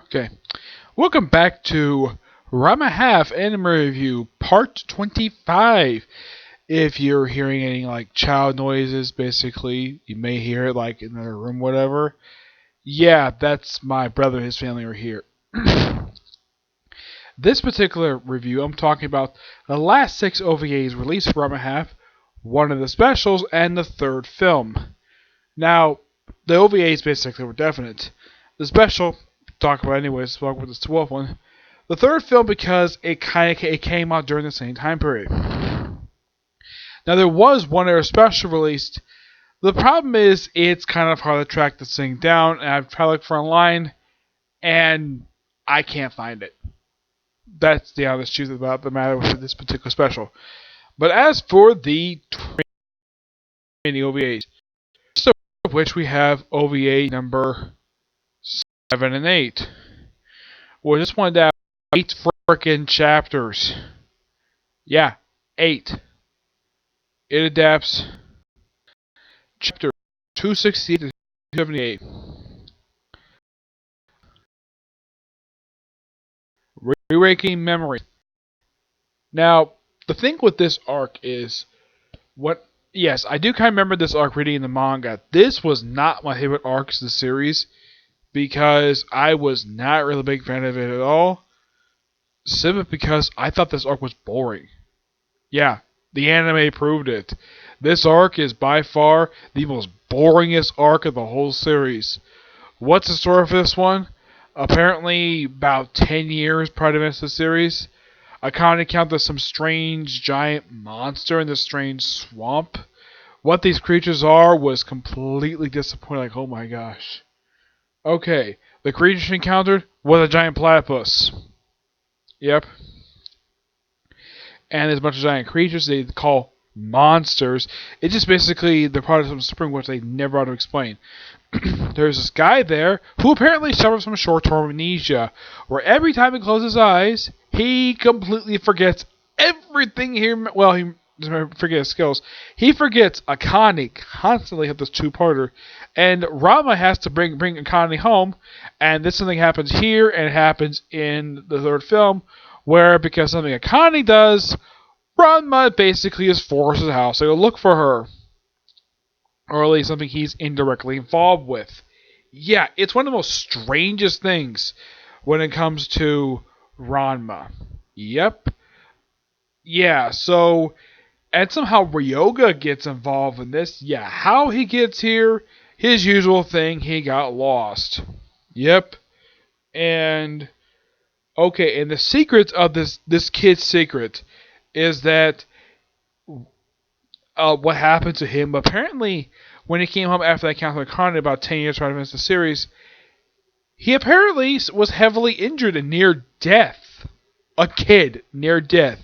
Okay. Welcome back to Ranma Half Anime Review Part 25. If you're hearing any like child noises, basically, you may hear it like in the room, whatever. Yeah, that's my brother and his family are here. This particular review, I'm talking about the last 6 OVAs released for Ranma Half, one of the specials, and the third film. Now, the OVAs basically were definite. The special, talk about anyways, talk about this 12th one. The third film because it came out during the same time period. Now there was one other special released. The problem is it's kind of hard to track this thing down, and I've tried to look for online, and I can't find it. That's the honest truth about the matter with this particular special. But as for the OVAs, of which we have OVA number 7 and 8. Well, this one that 8 frickin' chapters. Yeah, 8. It adapts chapter 268 to 278. Re-raking memory. Now, the thing with this arc is, yes, I do kind of remember this arc reading in the manga. This was not my favorite arcs of the series because I was not really a big fan of it at all. Simply because I thought this arc was boring. Yeah, the anime proved it. This arc is by far the most boringest arc of the whole series. What's the story for this one? Apparently, about 10 years prior to the series, Akane encountered some strange giant monster in this strange swamp. What these creatures are was completely disappointing. Like, oh my gosh. Okay, the creature she encountered was a giant platypus. Yep. And there's a bunch of giant creatures they call monsters. It's just basically the product of spring, which they never ought to explain. There's this guy there who apparently suffers from short-term amnesia, where every time he closes his eyes, he completely forgets everything here. Well, he doesn't forget his skills. He forgets Akane constantly have this two-parter, and Ranma has to bring Akane home, and this something happens here and it happens in the third film, where because something Akane does, Ranma basically is forced to the house to go look for her. Or at least something he's indirectly involved with. Yeah, it's one of the most strangest things when it comes to Ranma. Yep. Yeah, so, and somehow Ryoga gets involved in this. Yeah, how he gets here, his usual thing, he got lost. Yep. And, okay, and the secret of this kid's secret is that what happened to him. Apparently, when he came home after that encounter with Akane about 10 years prior to the series, he apparently was heavily injured and near death. A kid near death.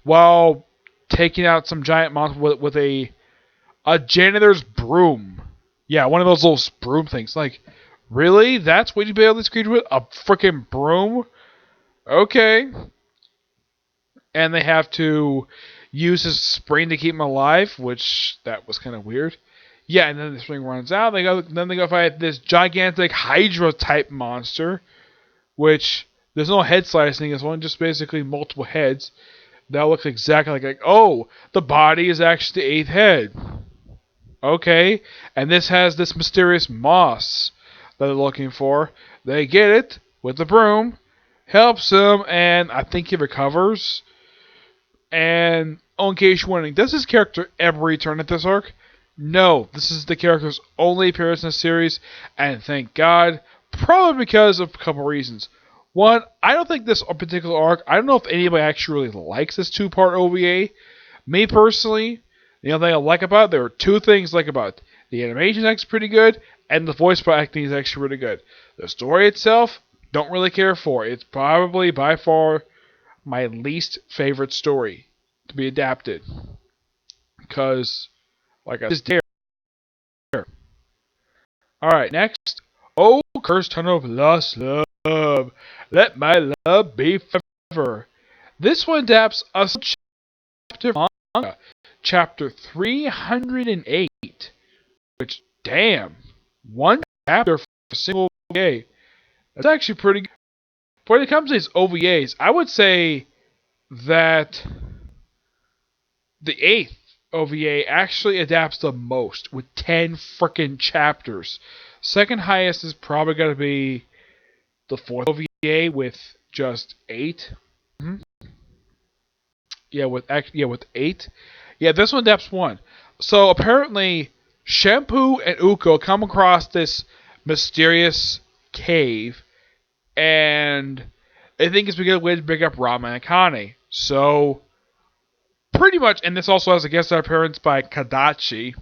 While taking out some giant monster with a janitor's broom. Yeah, one of those little broom things. Like, really? That's what you bail this creature with? A freaking broom? Okay. And they have to use his spring to keep him alive, which that was kind of weird. Yeah, and then the spring runs out. Then they go fight this gigantic Hydra type monster, which there's no head slicing. It's one just basically multiple heads. That looks exactly like oh, the body is actually the eighth head. Okay, and this has this mysterious moss that they're looking for. They get it with the broom, helps him, and I think he recovers. And in case you're wondering, does this character ever return at this arc? No, this is the character's only appearance in the series, and thank God, probably because of a couple reasons. One, I don't think this particular arc, I don't know if anybody actually really likes this two-part OVA. Me personally, the only thing I like about it, there are two things I like about it. The animation is actually pretty good, and the voice acting is actually really good. The story itself, don't really care for. It's probably by far my least favorite story to be adapted. Because, like I said, there. Alright, next. Oh, cursed tunnel of lost love. Let my love be forever. This one adapts a chapter manga. Chapter 308. Which, damn. One chapter for a single day. That's actually pretty good. When it comes to these OVAs, I would say that the 8th OVA actually adapts the most with 10 freaking chapters. Second highest is probably going to be the 4th OVA with just 8. Mm-hmm. With 8. Yeah, this one adapts 1. So apparently, Shampoo and Uko come across this mysterious cave, and they think it's a good way to pick up Ranma and Akane. So pretty much, and this also has a guest appearance by Kadachi.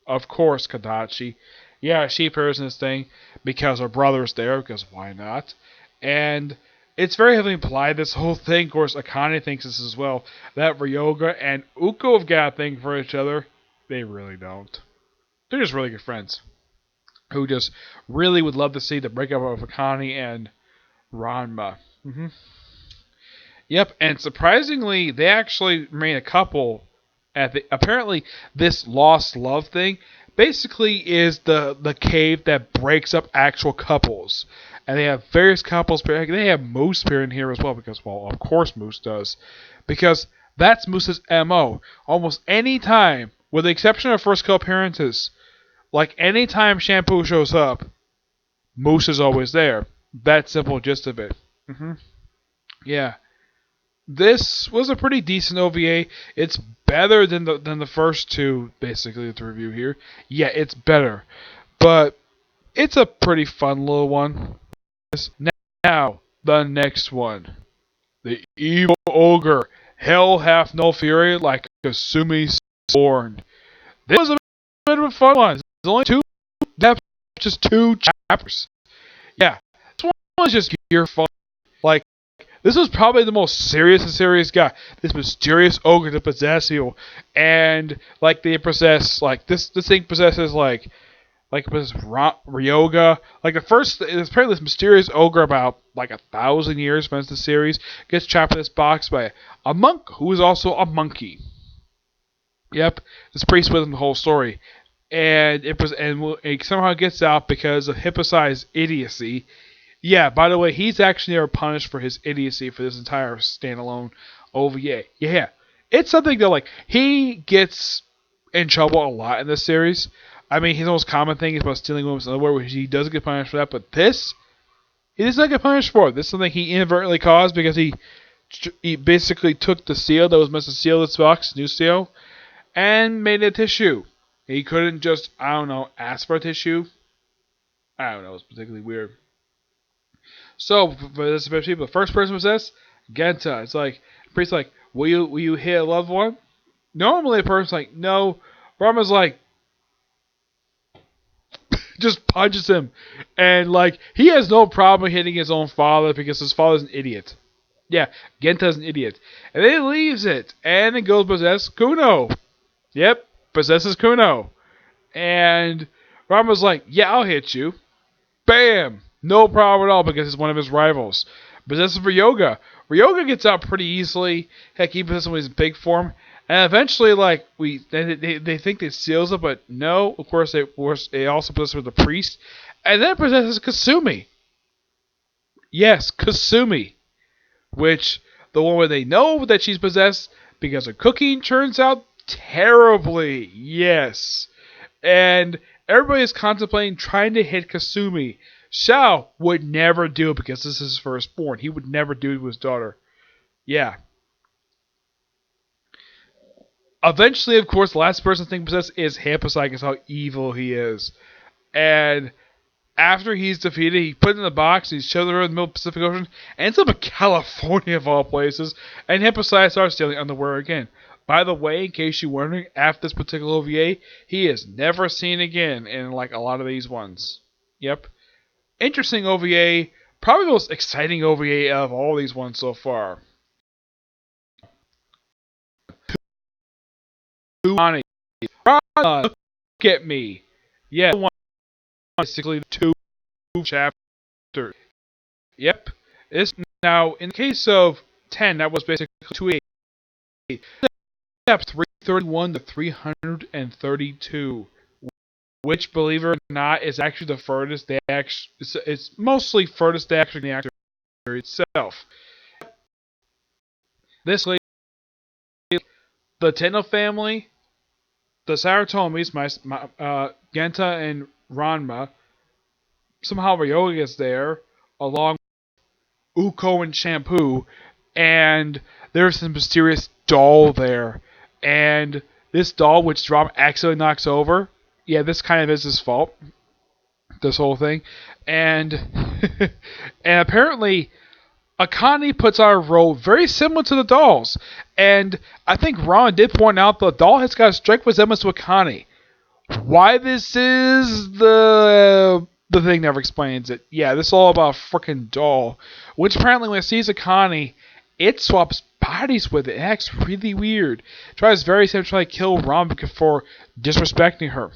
Of course, Kadachi. Yeah, she appears in this thing because her brother's there, because why not? And it's very heavily implied, this whole thing, of course, Akane thinks this as well, that Ryoga and Uko have got a thing for each other. They really don't. They're just really good friends who just really would love to see the breakup of Akane and Ranma. Yep, and surprisingly, they actually remain a couple. Apparently, this lost love thing basically is the cave that breaks up actual couples. And they have various couples. They have Moose appear in here as well because, well, of course Moose does. Because that's Moose's MO. Almost any time, with the exception of first couple appearances, like any time Shampoo shows up, Moose is always there. That simple gist of it. Yeah. This was a pretty decent OVA. It's better than the first two, basically, to review here. Yeah, it's better. But it's a pretty fun little one. Now, the next one. The Evil Ogre. Hell hath no fury like Kasumi Scorned. This was a bit of a fun one. There's only just 2 chapters. Yeah, this one was just pure fun. Like, this was probably the most serious guy. This mysterious ogre to possess you. And, like, they possess, like, this thing possesses, like Ryoga. Like, there's apparently this mysterious ogre about, like, 1,000 years spends the series. Gets trapped in this box by a monk who is also a monkey. Yep, this priest with him the whole story. And it somehow gets out because of Hippocyte's idiocy. Yeah, by the way, he's actually never punished for his idiocy for this entire standalone OVA. Yeah, it's something that, like, he gets in trouble a lot in this series. I mean, his most common thing is about stealing women's underwear, which he doesn't get punished for that. But this, he does not get punished for. This is something he inadvertently caused because he basically took the seal that was meant to seal this box, new seal, and made it a tissue. He couldn't just, I don't know, ask for a tissue. I don't know, it's particularly weird. So, for this people, the first person possessed, Genta. It's like, the priest's like, will you hit a loved one? Normally, a person's like, no. Brahma's like, just punches him. And, like, he has no problem hitting his own father because his father's an idiot. Yeah, Genta's an idiot. And then he leaves it. And then goes possess Kuno. Yep, possesses Kuno. And Brahma's like, yeah, I'll hit you. Bam! No problem at all because it's one of his rivals. Possesses Ryoga. Ryoga gets out pretty easily. Heck, he possesses him when he's in big form. And eventually, like, they think they seals it, but no. Of course, they also possess with the priest. And then possesses Kasumi. Yes, Kasumi. Which, the one where they know that she's possessed because her cooking turns out terribly. Yes. And everybody is contemplating trying to hit Kasumi. Shao would never do it because this is his firstborn. He would never do it to his daughter. Yeah. Eventually, of course, the last person thing possessed is Hippocyte, because how evil he is. And after he's defeated, he put it in the box, he's shoved it around the middle of the Pacific Ocean, and ends up in California of all places, and Hippocyte starts stealing underwear again. By the way, in case you're wondering, after this particular OVA, he is never seen again in, like, a lot of these ones. Yep. Interesting OVA. Probably the most exciting OVA of all these ones so far. Look at me. Yeah, basically 2 chapters. Yep. Now, in the case of 10, that was basically 280. Steps 331 to 332. which, believe it or not, is actually the furthest they actually. It's mostly furthest they actually in the actual series itself. This lady, the Tenno family, the Saratomis, Genta and Ranma. Somehow Ryoga is there, along with Uko and Shampoo, and there's some mysterious doll there. And this doll, which Drop accidentally knocks over, yeah, this kind of is his fault. This whole thing. And and apparently Akane puts on a robe very similar to the doll's. And I think Ron did point out the doll has got a strike resemblance to Akane. Why this is the thing never explains it. Yeah, this is all about a freaking doll. Which apparently when it sees Akane, it swaps bodies with it. It acts really weird. It tries very to try to kill Rumic for disrespecting her.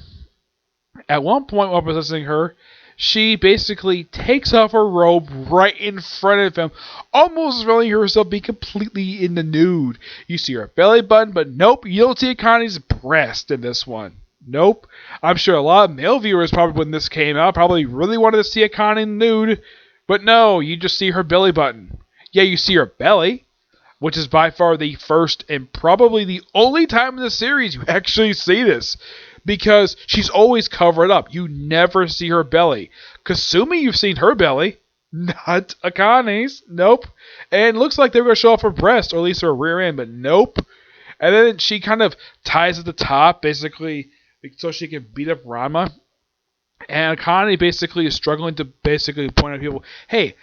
At one point while possessing her, she basically takes off her robe right in front of him, almost letting herself be completely in the nude. You see her belly button, but nope, you don't see Akane's breast in this one. Nope. I'm sure a lot of male viewers probably when this came out probably really wanted to see Akane nude, but no, you just see her belly button. Yeah, you see her belly, which is by far the first and probably the only time in the series you actually see this. Because she's always covered up. You never see her belly. Kasumi, you've seen her belly. Not Akane's. Nope. And it looks like they're going to show off her breast, or at least her rear end, but nope. And then she kind of ties at the top, basically, so she can beat up Ranma. And Akane basically is struggling to basically point out to people, hey,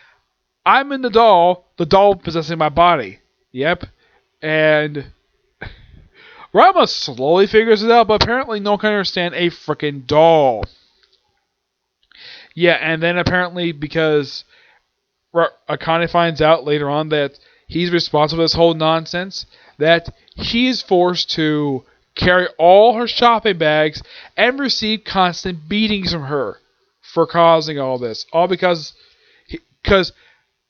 I'm in the doll possessing my body. Yep. And Ranma slowly figures it out, but apparently no one can understand a freaking doll. Yeah, and then apparently because Akane finds out later on that he's responsible for this whole nonsense, that he is forced to carry all her shopping bags and receive constant beatings from her for causing all this. All because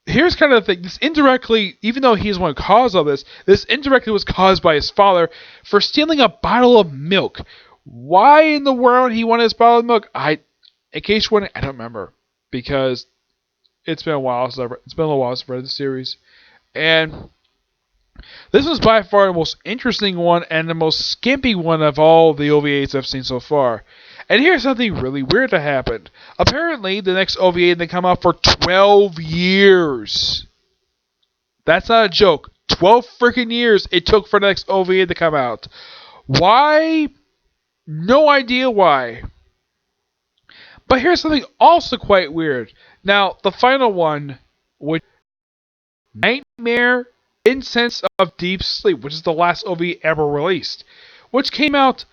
here's kind of the thing. This indirectly, even though he's one cause of this indirectly was caused by his father for stealing a bottle of milk. Why in the world he wanted his bottle of milk? In case you wondering, I don't remember. Because it's been a while since I've read the series. And this was by far the most interesting one and the most skimpy one of all the OVAs I've seen so far. And here's something really weird that happened. Apparently, the next OVA didn't come out for 12 years. That's not a joke. 12 freaking years it took for the next OVA to come out. Why? No idea why. But here's something also quite weird. Now, the final one, which Nightmare Incense of Deep Sleep, which is the last OVA ever released, which came out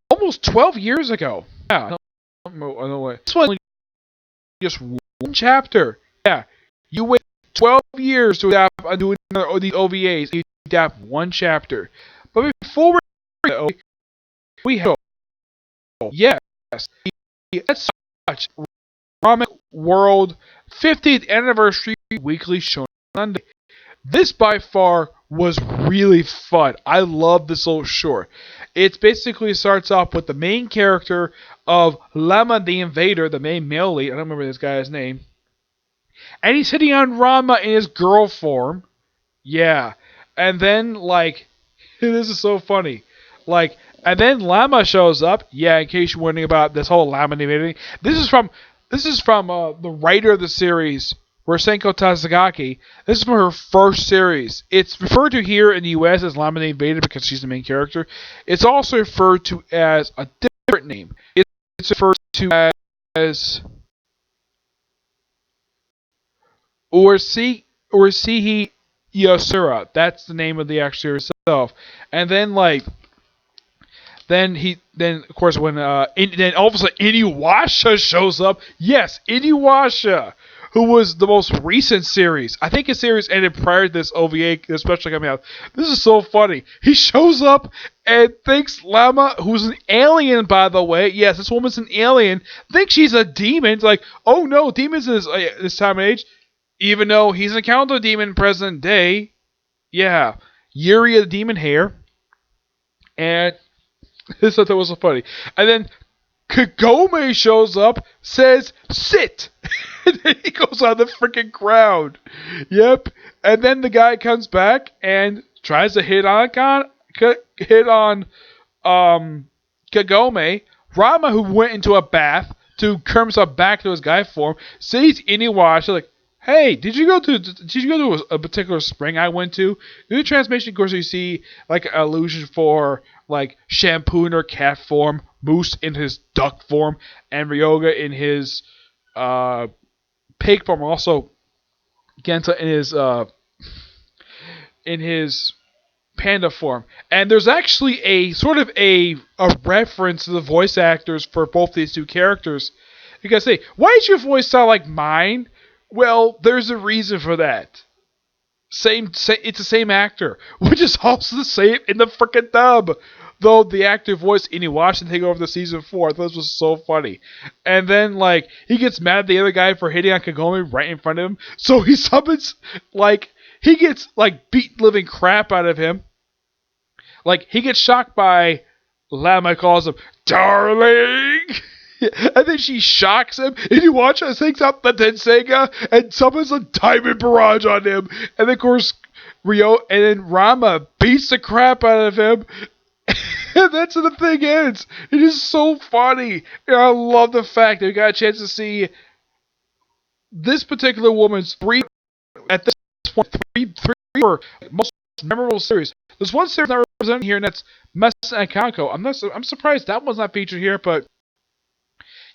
almost 12 years ago. Yeah, I don't know. This one just one chapter. Yeah, you wait 12 years to adapt the OVAs. You adapt one chapter. But before we have yes, let's watch Rumic World 50th Anniversary Weekly Shonen Sunday. This by far was really fun. I love this little short. It basically starts off with the main character of Lama the Invader, the main male lead. I don't remember this guy's name. And he's hitting on Ranma in his girl form. Yeah. And then, this is so funny. And then Lama shows up. Yeah, in case you're wondering about this whole Lama the Invader thing. This is from the writer of the series, Senko Tazagaki. This is from her first series. It's referred to here in the US as Lama the Invader because she's the main character. It's also referred to as a different name. It's referred to as Ursihi Yosura. That's the name of the actor herself. And then then of course when then all of a sudden Inuyasha shows up. Yes, Inuyasha, who was the most recent series. I think his series ended prior to this OVA, especially coming out. This is so funny. He shows up and thinks Lama, who's an alien, by the way. Yes, this woman's an alien. Thinks she's a demon. It's like, oh no, demons in this time and age. Even though he's an counter demon present day. Yeah. Yuri the demon hair. And this I thought was so funny. And then Kagome shows up, says, sit! And then he goes on the freaking ground. Yep. And then the guy comes back and tries to hit on Kagome. Ranma, who went into a bath to curl himself back to his guy form, sees Inuyasha like, hey, did you go to a particular spring I went to? In the transmission course, you see like an allusion for like Shampoo in her cat form, Moose in his duck form, and Ryoga in his pig form. Also, Genta in his panda form. And there's actually a sort of a reference to the voice actors for both these two characters. You guys say, why does your voice sound like mine? Well, there's a reason for that. It's the same actor, which is also the same in the frickin' dub. Though the actor voiced Inuyasha take over the season 4, I thought this was so funny. And then, like, he gets mad at the other guy for hitting on Kagome right in front of him. So he summons, like, he gets, like, beat living crap out of him. Like, he gets shocked by Lama, calls him, darling! And then she shocks him, and you watch her takes out the Tenseiga and summons a diamond barrage on him. And then, of course, and then Ranma beats the crap out of him. And that's how the thing ends. It is so funny. And I love the fact that we got a chance to see this particular woman's at this point, three most memorable series. There's one series not represented here, and that's Messa and Kanko. I'm surprised that one's not featured here, but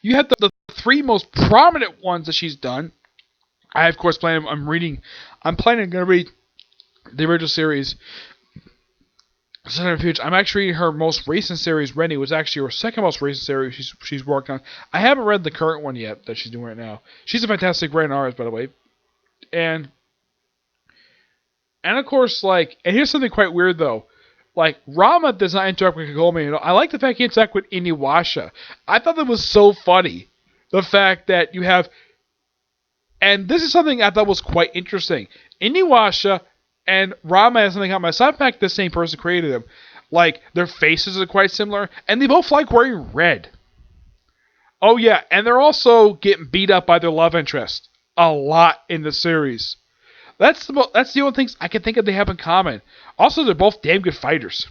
you have the 3 most prominent ones that she's done. I, of course, I'm planning to read the original series. I'm actually reading her most recent series, Rennie, was actually her second most recent series she's worked on. I haven't read the current one yet that she's doing right now. She's a fantastic writer and artist, by the way. And of course, like, and here's something quite weird, though. Like, Ranma does not interact with Kagome at all. I like the fact he interacts with Inuyasha. I thought that was so funny. The fact that you have... And this is something I thought was quite interesting. Inuyasha and Ranma has something on my side. In fact, the same person created them. Like, their faces are quite similar. And they both like wearing red. Oh, yeah. And they're also getting beat up by their love interest. A lot in the series. That's the only things I can think of they have in common. Also, they're both damn good fighters.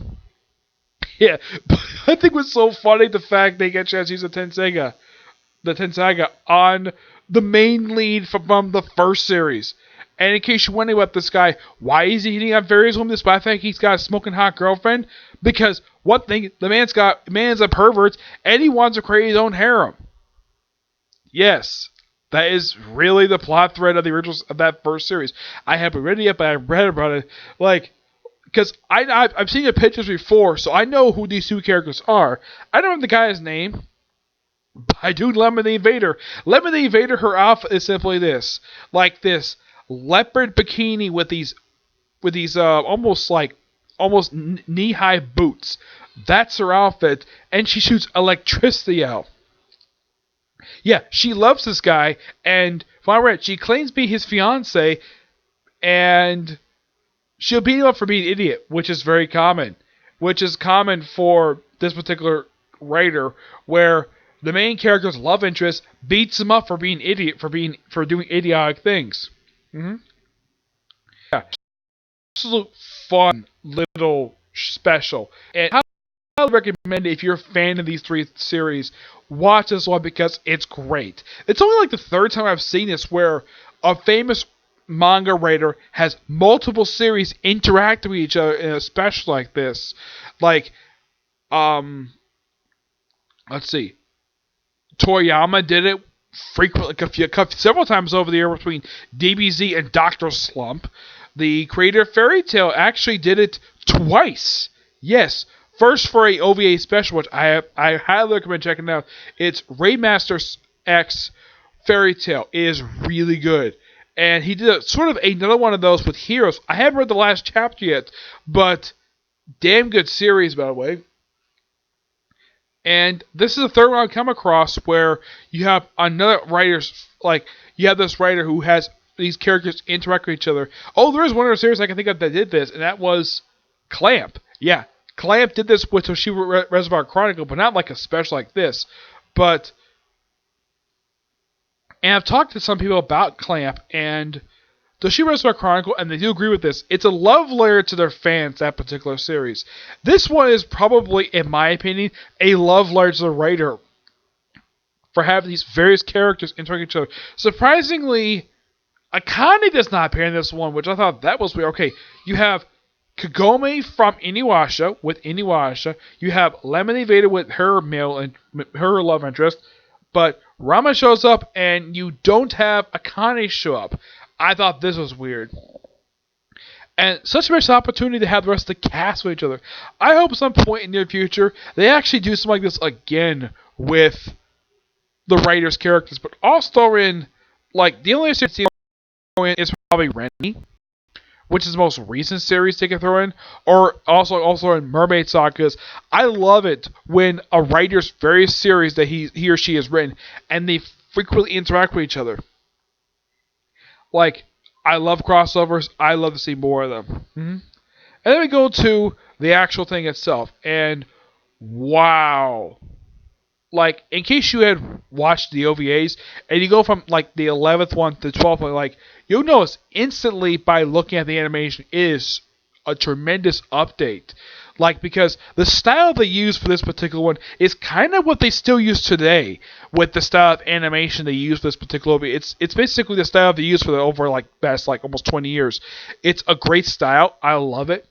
Yeah, but I think it was so funny the fact they get a chance to use the Tenseiga on the main lead from the first series. And in case you're wondering about this guy, why is he hitting on various women despite the fact he's got a smoking hot girlfriend? Because one thing, the man's a pervert and he wants to create his own harem. Yes. That is really the plot thread of the original of that first series. I haven't read it yet, but I read about it. Like, because I've seen the pictures before, so I know who these two characters are. I don't know the guy's name, but I do Lemon the Invader. Lemon the Invader, her outfit is simply this, like this leopard bikini with these almost knee-high boots. That's her outfit, and she shoots electricity out. Yeah, she loves this guy, and if I read, she claims to be his fiance, and she'll beat him up for being an idiot, which is very common. Which is common for this particular writer, where the main character's love interest beats him up for being an idiot, for doing idiotic things. Mm-hmm. Yeah, absolute fun little special, and I recommend if you're a fan of these 3 series, watch this one because it's great. It's only like the 3rd time I've seen this where a famous manga writer has multiple series interact with each other in a special like this. Like, let's see. Toriyama did it frequently, several times over the year between DBZ and Dr. Slump. The creator of Fairy Tail actually did it twice. Yes. First for a OVA special, which I highly recommend checking out. It's Raidmaster X Fairy Tail. It is really good. And he did sort of another one of those with Heroes. I haven't read the last chapter yet, but damn good series, by the way. And this is the 3rd one I've come across where you have another you have this writer who has these characters interact with each other. Oh, there is one other series I can think of that did this, and that was Clamp. Yeah. Clamp did this with Toshiba Reservoir Chronicle, but not like a special like this. But, and I've talked to some people about Clamp, and the Shibata Chronicle, and they do agree with this, it's a love letter to their fans, that particular series. This one is probably, in my opinion, a love letter to the writer for having these various characters interact with each other. Surprisingly, Akane does not appear in this one, which I thought that was weird. Okay, you have Kagome from Inuyasha with Inuyasha. You have Lemonade Veda with her her love interest, but Rama shows up and you don't have Akane show up. I thought this was weird. And such a missed opportunity to have the rest of the cast with each other. I hope at some point in the near future they actually do something like this again with the writers' characters, but also in, like, the only series is probably Renny, which is the most recent series they can throw in, or also in Mermaid Sagas. I love it when a writer's various series that he or she has written, and they frequently interact with each other. Like, I love crossovers. I love to see more of them. Mm-hmm. And then we go to the actual thing itself, and wow. Like, in case you had watched the OVAs, and you go from, like, the 11th one to the 12th one, like, you'll notice instantly by looking at the animation is a tremendous update. Like, because the style they use for this particular one is kind of what they still use today with the style of animation they use for this particular OVA. It's basically the style they use for the over, like, past, like, almost 20 years. It's a great style. I love it.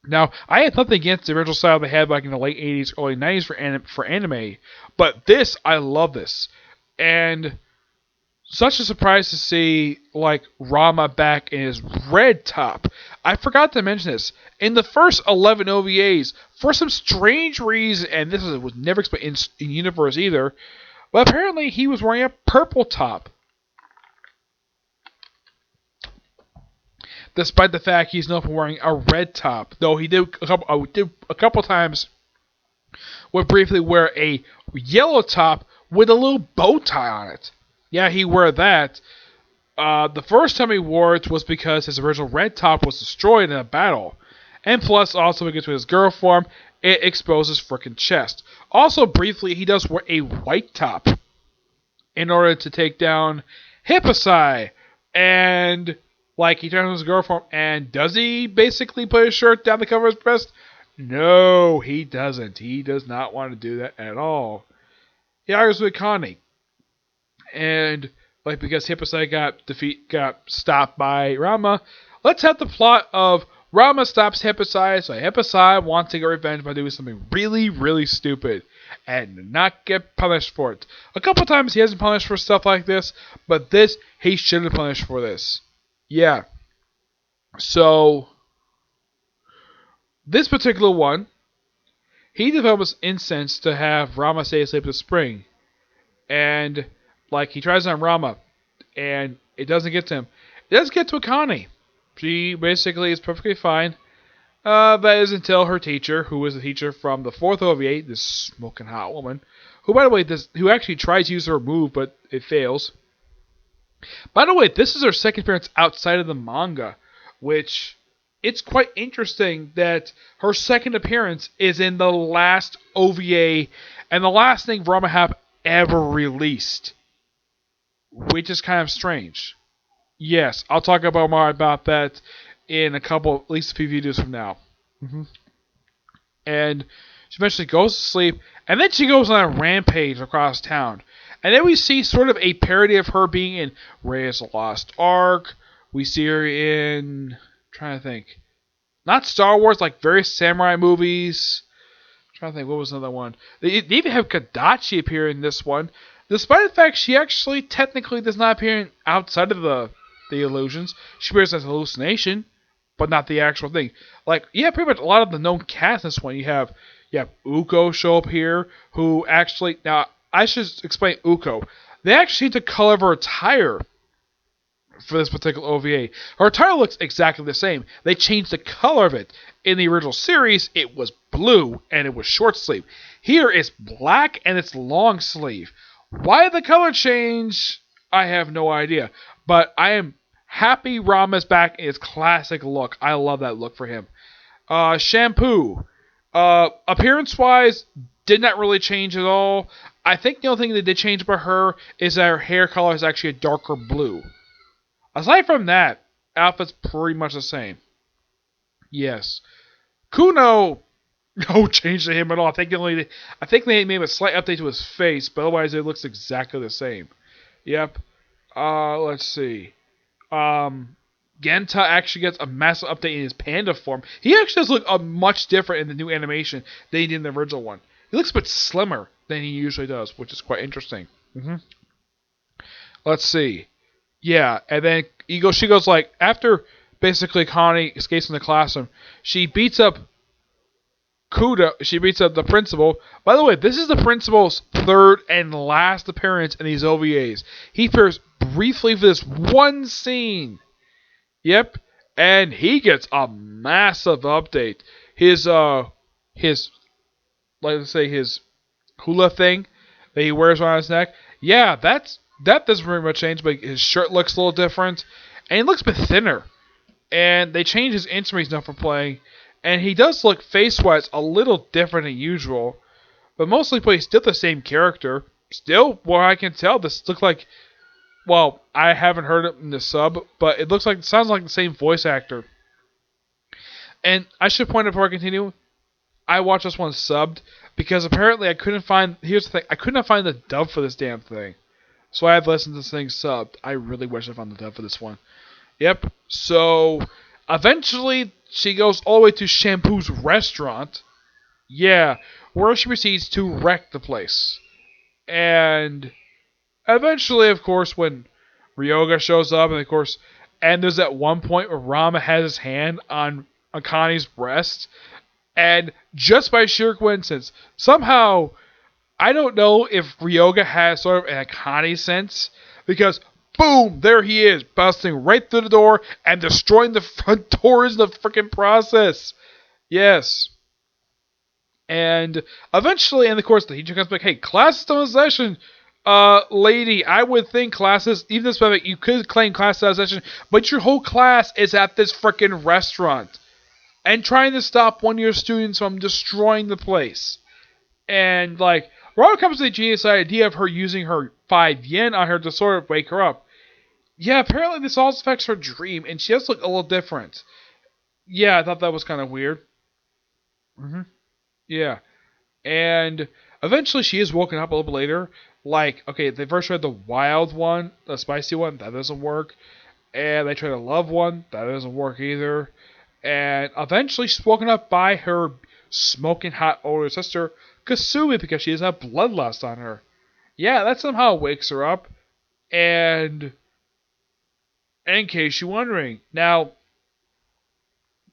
Now, I had nothing against the original style they had back in the late 80s, early 90s for anime, but this, I love this. And such a surprise to see, like, Rama back in his red top. I forgot to mention this. In the first 11 OVAs, for some strange reason, and was never explained in universe either, but apparently he was wearing a purple top. Despite the fact he's known for wearing a red top. Though he did a couple times would briefly wear a yellow top with a little bow tie on it. Yeah, he wore that. The first time he wore it was because his original red top was destroyed in a battle. And plus, also because with his girl form, it exposes frickin' chest. Also, briefly, he does wear a white top in order to take down Hipposai. And, like, he turns on his girl form, and does he basically put his shirt down the cover of his breast? No, he doesn't. He does not want to do that at all. He argues with Connie. And, like, because Hipposai got stopped by Ranma, let's have the plot of Ranma stops Hipposai, so Hipposai wants to get revenge by doing something really, really stupid and not get punished for it. A couple times he hasn't punished for stuff like this, but this, he should have punished for this. Yeah. So, this particular one, he develops incense to have Ranma stay asleep in the spring. And, like, he tries on Ranma, and it doesn't get to him. It does get to Akane. She basically is perfectly fine. That is until her teacher, who is a teacher from the 4th OVA, this smoking hot woman, who, by the way, who actually tries to use her move, but it fails. By the way, this is her second appearance outside of the manga, which, it's quite interesting that her second appearance is in the last OVA, and the last thing Ranma have ever released, which is kind of strange. Yes, I'll talk about more about that in at least a few videos from now. And she eventually goes to sleep, and then she goes on a rampage across town. And then we see sort of a parody of her being in Reyes Lost Ark. We see her in, I'm trying to think, not Star Wars, like various samurai movies. I'm trying to think, what was another one? They even have Kadachi appear in this one, despite the fact she actually technically does not appear outside of the illusions. She appears as a hallucination, but not the actual thing. Like, yeah, pretty much a lot of the known cast in this one. You have Uko show up here, who actually, now, I should explain Uko. They actually changed the color of her attire for this particular OVA. Her attire looks exactly the same. They changed the color of it. In the original series, it was blue, and it was short sleeve. Here, it's black, and it's long sleeve. Why the color change? I have no idea. But I am happy Ranma's back in his classic look. I love that look for him. Shampoo. Appearance-wise, did not really change at all. I think the only thing they did change about her is that her hair color is actually a darker blue. Aside from that, outfit's pretty much the same. Yes. Kuno, no change to him at all. I think they made a slight update to his face, but otherwise it looks exactly the same. Yep. Let's see. Genta actually gets a massive update in his panda form. He actually does look much different in the new animation than he did in the original one. He looks a bit slimmer than he usually does, which is quite interesting. Let's see. Yeah, and then she goes like, after basically Connie escapes from the classroom, she beats up she beats up the principal. By the way, this is the principal's third and last appearance in these OVAs. He appears briefly for this one scene. Yep, and he gets a massive update. His let's say his hula thing that he wears around his neck. Yeah, that doesn't very much change, but his shirt looks a little different, and he looks a bit thinner. And they changed his instrument he's known for playing, and he does look face-wise a little different than usual, but mostly he's still the same character. Still, what I can tell, this looks like, well, I haven't heard it in the sub, but it sounds like the same voice actor. And I should point out before I continue, I watched this one subbed because apparently I couldn't find. Here's the thing: I could not find the dub for this damn thing, so I had to listen to this thing subbed. I really wish I found the dub for this one. Yep. So eventually she goes all the way to Shampoo's restaurant. Yeah, where she proceeds to wreck the place. And eventually, of course, when Ryoga shows up, and there's that one point where Rama has his hand on Akani's breast, and just by sheer coincidence, somehow, I don't know if Ryoga has sort of an Akani sense, because boom, there he is, busting right through the door and destroying the front doors in the freaking process. Yes. And eventually, and of course, the teacher comes back, hey, class is still in session. Lady, I would think classes, even this moment, you could claim class out of session, but your whole class is at this freaking restaurant and trying to stop one of your students from destroying the place. And, like, Robert comes to the genius idea of her using her 5 yen on her to sort of wake her up. Yeah, apparently this also affects her dream, and she does look a little different. Yeah, I thought that was kind of weird. Yeah. And eventually she is woken up a little bit later. Like, okay, they first tried the wild one, the spicy one, that doesn't work. And they tried the love one, that doesn't work either. And eventually she's woken up by her smoking hot older sister, Kasumi, because she doesn't have bloodlust on her. Yeah, that somehow wakes her up. And in case you're wondering, now,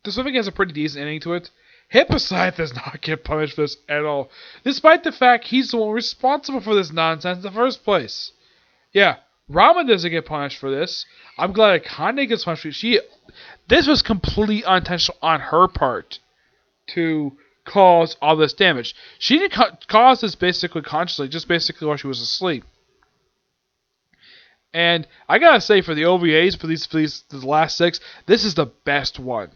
this movie has a pretty decent ending to it. Hippocyte does not get punished for this at all, despite the fact he's the one responsible for this nonsense in the first place. Yeah, Rama doesn't get punished for this. I'm glad Akane gets punished for this. This was completely unintentional on her part to cause all this damage. She didn't cause this basically consciously, just basically while she was asleep. And I gotta say, for the OVAs, for the last 6, this is the best one.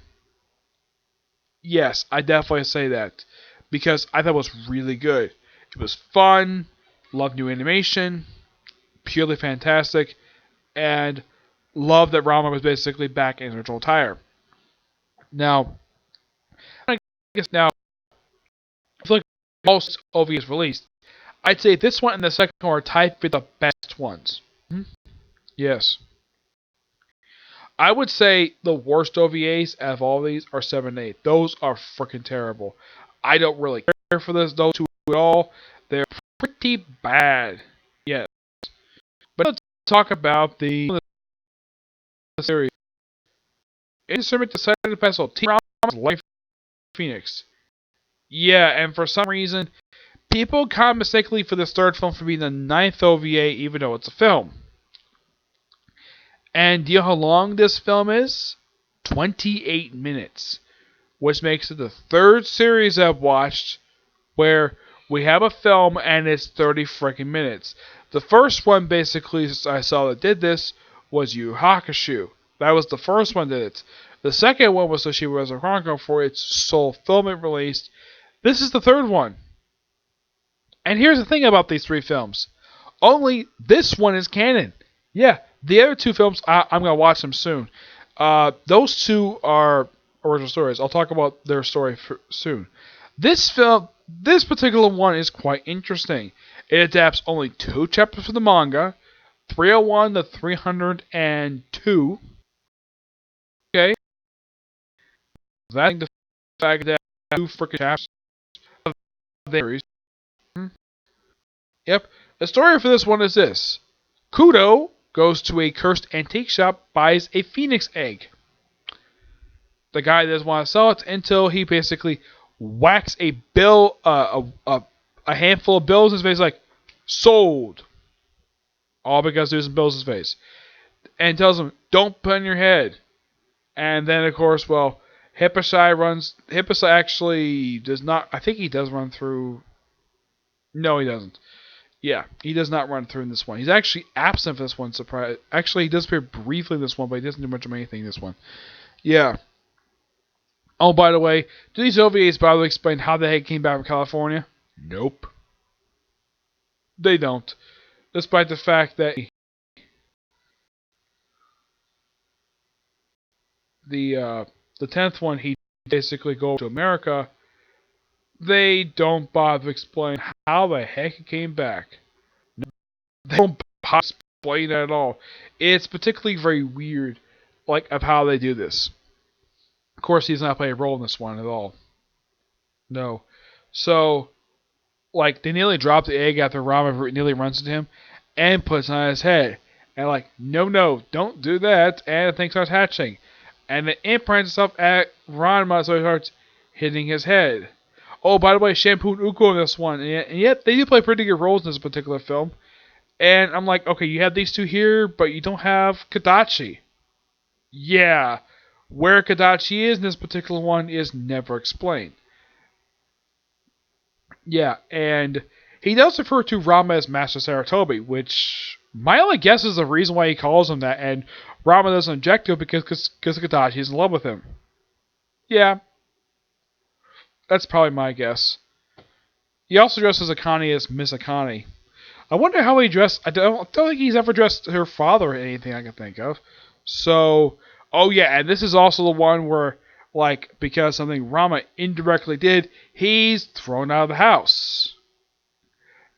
Yes, I definitely say that, because I thought it was really good. It was fun, loved new animation, purely fantastic, and loved that Ranma was basically back in his original attire. Now, I guess now, I feel like most OVAs released, I'd say this one and the second one are tied for the best ones. Yes. I would say the worst OVAs out of all of these are 7 and 8. Those are freaking terrible. I don't really care for those two at all. They're pretty bad. Yes. But let's talk about the series. Indiscriminate decided to pass all Team Ranma's Life Phoenix. Yeah, and for some reason, people kind of mistakenly for this third film for being the 9th OVA, even though it's a film. And do you know how long this film is? 28 minutes. Which makes it the third series I've watched where we have a film and it's 30 freaking minutes. The first one basically I saw that did this was Yu Hakusho. That was the first one that did it. The second one was Toshiba Chronicle for its sole film it released. This is the third one. And here's the thing about these 3 films. Only this one is canon. Yeah, the other 2 films, I'm going to watch them soon. Those 2 are original stories. I'll talk about their story soon. This particular one is quite interesting. It adapts only 2 chapters from the manga, 301 to 302. Okay. That's the fact that 2 freaking chapters of the series. Yep. The story for this one is this. Kudo goes to a cursed antique shop, buys a phoenix egg. The guy doesn't want to sell it until he basically whacks a handful of bills in his face, like, sold. All because there's some bills in his face. And tells him, don't put on your head. And then, of course, well, Hippocyte actually does not, I think he does run through. No, he doesn't. Yeah, he does not run through in this one. He's actually absent for this one, surprise. Actually, he does appear briefly in this one, but he doesn't do much of anything in this one. Yeah. Oh, by the way, do these OVAs bother to explain how the heck he came back from California? Nope. They don't. Despite the fact that the 10th one, he basically goes to America, they don't bother to explain how the heck he came back. They don't bother to explain that at all. It's particularly very weird, like, of how they do this. Of course, he's not playing a role in this one at all. No. So, like, they nearly drop the egg after Ranma nearly runs into him and puts it on his head. And like, no, don't do that. And the thing starts hatching. And it implants itself at Ranma, so he starts hitting his head. Oh, by the way, Shampoo and Uko in this one. And yet, they do play pretty good roles in this particular film. And I'm like, okay, you have these 2 here, but you don't have Kadachi. Yeah. Where Kadachi is in this particular one is never explained. Yeah, and he does refer to Ranma as Master Saratobi, which my only guess is the reason why he calls him that, and Ranma doesn't object to it because Kadachi is in love with him. Yeah, that's probably my guess. He also dresses Akane as Miss Akane. I wonder how he dressed. I don't think he's ever dressed her father or anything I can think of. So, oh yeah, and this is also the one where, like, because something Ranma indirectly did, he's thrown out of the house.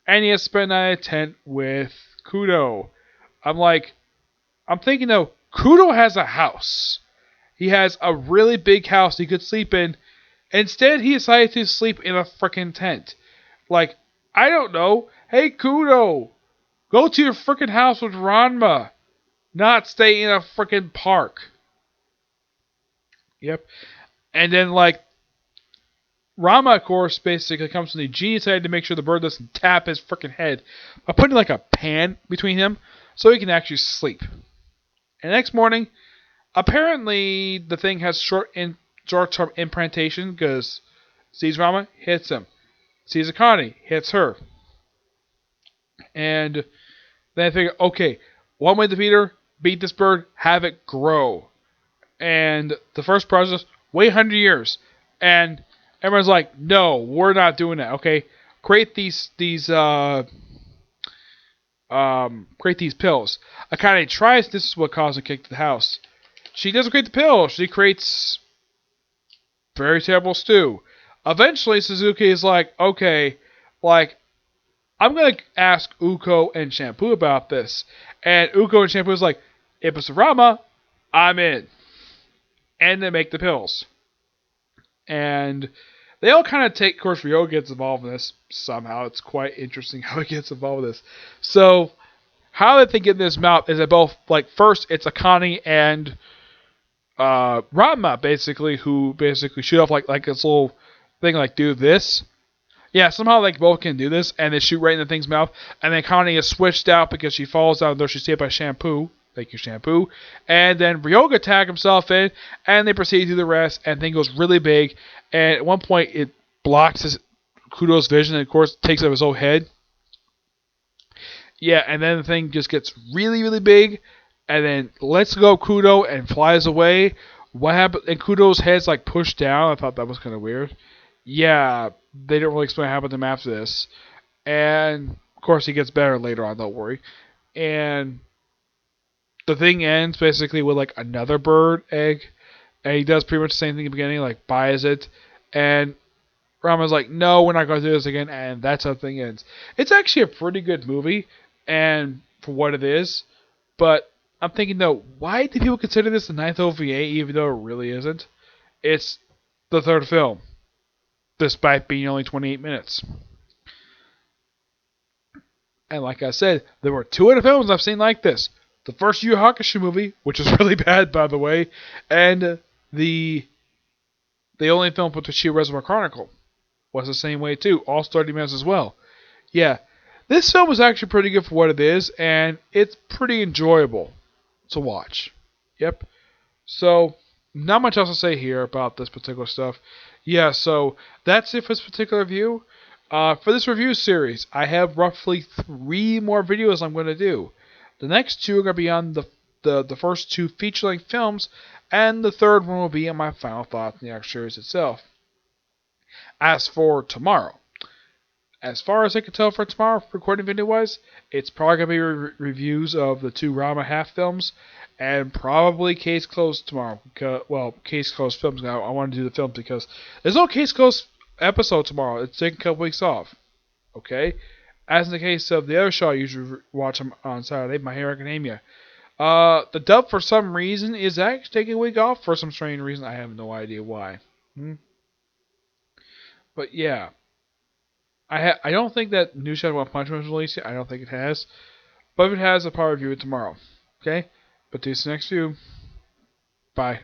And he has spent a tent with Kudo. I'm thinking though, Kudo has a house. He has a really big house he could sleep in. Instead, he decided to sleep in a freaking tent. Like, I don't know. Hey, Kudo, go to your freaking house with Ranma. Not stay in a freaking park. Yep. And then, like, Ranma, of course, basically comes from the genius head to make sure the bird doesn't tap his freaking head by putting, like, a pan between him so he can actually sleep. And the next morning, apparently the thing has short-term implantation because sees Ranma, hits him. Sees Akane, hits her. And then I figure, okay, one way to defeat her, beat this bird, have it grow. And the first process, wait 100 years. And everyone's like, no, we're not doing that, okay? Create these pills. Akane tries, this is what caused a kick to the house. She doesn't create the pill, she creates very terrible stew. Eventually, Suzuki is like, okay, like, I'm going to ask Uko and Shampoo about this. And Uko and Shampoo is like, if it's Ranma, I'm in. And they make the pills. And they all kind of take, of course, Ryo gets involved in this somehow. It's quite interesting how he gets involved with this. So, how they get in this mouth is that both, like, first it's Akane and Ranma, basically, who basically shoot off, like this little thing, like, do this. Yeah, somehow they both can do this, and they shoot right in the thing's mouth. And then Akane is switched out because she falls down, though she's saved by Shampoo. Thank you, Shampoo. And then Ryoga tag himself in, and they proceed to do the rest, and the thing goes really big. And at one point, it blocks Kudo's vision, and of course, takes up his whole head. Yeah, and then the thing just gets really, really big, and then lets go Kudo and flies away. What happened? And Kudo's head's like pushed down. I thought that was kind of weird. Yeah, they don't really explain what happened to him after this. And of course, he gets better later on. Don't worry. And the thing ends basically with like another bird egg, and he does pretty much the same thing at the beginning, like buys it, and Rama's like, no, we're not going to do this again, and that's how the thing ends. It's actually a pretty good movie, and for what it is, but I'm thinking though, why do people consider this the ninth OVA even though it really isn't? It's the third film, despite being only 28 minutes. And like I said, there were two other films I've seen like this. The first Yu Yu Hakusho movie, which is really bad by the way, and the only film with the Toshio Reservoir Chronicle was the same way too, all 30 minutes as well. Yeah, this film is actually pretty good for what it is, and it's pretty enjoyable to watch. Yep. So, not much else to say here about this particular stuff. Yeah, so that's it for this particular review. For this review series, I have roughly 3 more videos I'm going to do. The next 2 are going to be on the first 2 feature-length films, and the third one will be on my final thoughts on the actual series itself. As for tomorrow, as far as I can tell for tomorrow, recording video-wise, it's probably going to be reviews of the 2 Ranma half films, and probably Case Closed tomorrow. Well, Case Closed films now. I want to do the films because there's no Case Closed episode tomorrow. It's taking a couple weeks off. Okay? As in the case of the other show I usually watch on Saturday, My Hero Academia. The dub, for some reason, is actually taking a week off for some strange reason. I have no idea why. But yeah. I don't think that New Shadow One Punch Man was released yet. I don't think it has. But if it has, I'll probably review it tomorrow. Okay? But do this next view. Bye.